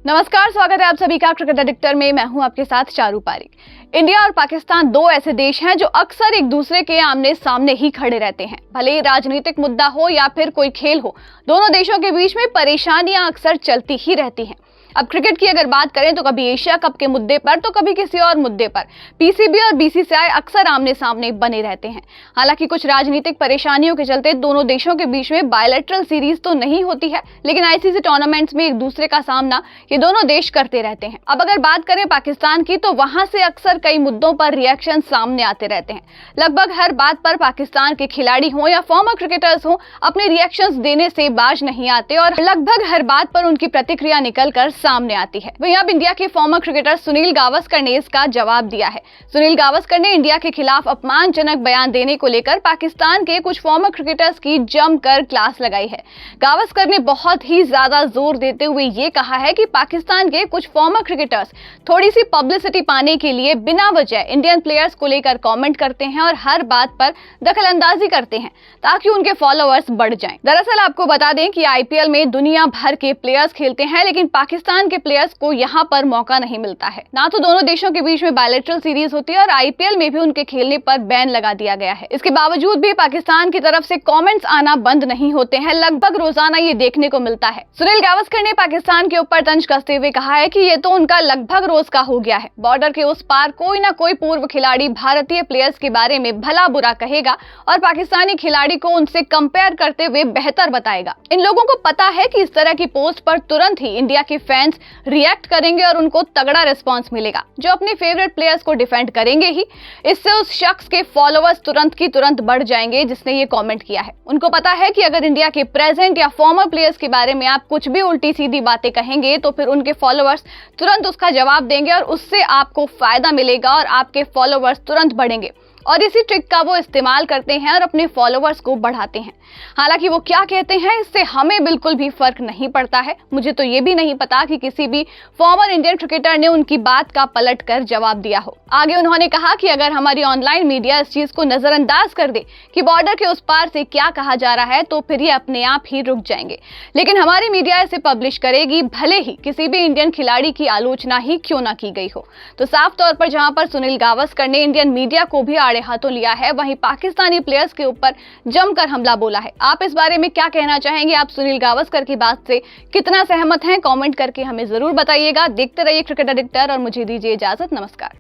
नमस्कार, स्वागत है आप सभी का क्रिकेट एडिक्टर में। मैं हूं आपके साथ चारू पारिक। इंडिया और पाकिस्तान दो ऐसे देश हैं जो अक्सर एक दूसरे के आमने सामने ही खड़े रहते हैं। भले ही राजनीतिक मुद्दा हो या फिर कोई खेल हो, दोनों देशों के बीच में परेशानियां अक्सर चलती ही रहती हैं। अब क्रिकेट की अगर बात करें तो कभी एशिया कप के मुद्दे पर तो कभी किसी और मुद्दे पर पीसीबी और बीसीसीआई अक्सर आमने सामने बने रहते हैं। हालांकि कुछ राजनीतिक परेशानियों के चलते दोनों देशों के बीच में बायलैटरल सीरीज तो नहीं होती है, लेकिन आईसीसी टूर्नामेंट्स में एक दूसरे का सामना ये दोनों देश करते रहते हैं। अब अगर बात करें पाकिस्तान की, तो वहां से अक्सर कई मुद्दों पर रिएक्शन सामने आते रहते हैं। लगभग हर बात पर पाकिस्तान के खिलाड़ी हों या फॉर्मर क्रिकेटर्स हों, अपने रिएक्शंस देने से बाज नहीं आते और लगभग हर बात पर उनकी प्रतिक्रिया निकलकर सामने आती है। वहीं अब इंडिया के फॉर्मर क्रिकेटर सुनील गावस्कर ने इसका जवाब दिया है। सुनील गावस्कर ने इंडिया के खिलाफ अपमानजनक बयान देने को लेकर पाकिस्तान के कुछ फॉर्मर क्रिकेटर्स की जमकर क्लास लगाई है। गावस्कर ने बहुत ही ज्यादा जोर देते हुए ये कहा है कि पाकिस्तान के कुछ फॉर्मर क्रिकेटर्स थोड़ी सी पब्लिसिटी पाने के लिए बिना वजह इंडियन प्लेयर्स को लेकर कमेंट करते हैं और हर बात पर दखलंदाजी करते हैं ताकि उनके फॉलोअर्स बढ़ जाएं। दरअसल आपको बता दें कि आईपीएल में दुनिया भर के प्लेयर्स खेलते हैं, लेकिन पाकिस्तान के प्लेयर्स को यहां पर मौका नहीं मिलता है। ना तो दोनों देशों के बीच में बायलैटरल सीरीज होती है और आईपीएल में भी उनके खेलने पर बैन लगा दिया गया है। इसके बावजूद भी पाकिस्तान की तरफ से कमेंट्स आना बंद नहीं होते हैं। लगभग रोजाना ये देखने को मिलता है। सुनील गावस्कर ने पाकिस्तान के ऊपर तंज कसते हुए कहा है कि ये तो उनका लगभग रोज का हो गया है। बॉर्डर के उस पार कोई ना कोई पूर्व खिलाड़ी भारतीय प्लेयर्स के बारे में भला बुरा कहेगा और पाकिस्तानी खिलाड़ी को उनसे कंपेयर करते हुए बेहतर बताएगा। इन लोगों को पता है कि इस तरह की पोस्ट पर तुरंत ही इंडिया के फैंस रिएक्ट करेंगे और उनको तगड़ा रिस्पांस मिलेगा, जो अपने फेवरेट प्लेयर्स को डिफेंड करेंगे ही। इससे उस शख्स के फॉलोअर्स तुरंत की तुरंत बढ़ जाएंगे जिसने ये कमेंट किया है। उनको पता है कि अगर इंडिया के प्रेजेंट या फॉर्मर प्लेयर्स के बारे में आप कुछ भी उल्टी सीधी बातें कहेंगे तो फिर उनके फॉलोअर्स तुरंत उसका जवाब देंगे और उससे आपको फायदा मिलेगा और आपके फॉलोअर्स तुरंत बढ़ेंगे। और इसी ट्रिक का वो इस्तेमाल करते हैं और अपने फॉलोअर्स को बढ़ाते हैं। हालांकि वो क्या कहते हैं इससे हमें बिल्कुल भी फर्क नहीं पड़ता है। मुझे तो ये भी नहीं पता कि किसी भी फॉर्मर इंडियन क्रिकेटर ने उनकी बात का पलट कर जवाब दिया हो। आगे उन्होंने कहा कि अगर हमारी ऑनलाइन मीडिया इस चीज को नजरअंदाज कर दे कि बॉर्डर के उस पार से क्या कहा जा रहा है, तो फिर ये अपने आप ही रुक जाएंगे। लेकिन हमारी मीडिया इसे पब्लिश करेगी, भले ही किसी भी इंडियन खिलाड़ी की आलोचना ही क्यों ना की गई हो। तो साफ तौर पर जहां पर सुनील गावस्कर ने इंडियन मीडिया को भी आड़े हाथों लिया है, वहीं पाकिस्तानी प्लेयर्स के ऊपर जमकर हमला बोला है। आप इस बारे में क्या कहना चाहेंगे? आप सुनील गावस्कर की बात से कितना सहमत हैं? कमेंट करके हमें जरूर बताइएगा। देखते रहिए क्रिकेट एडिक्टर और मुझे दीजिए इजाजत। नमस्कार।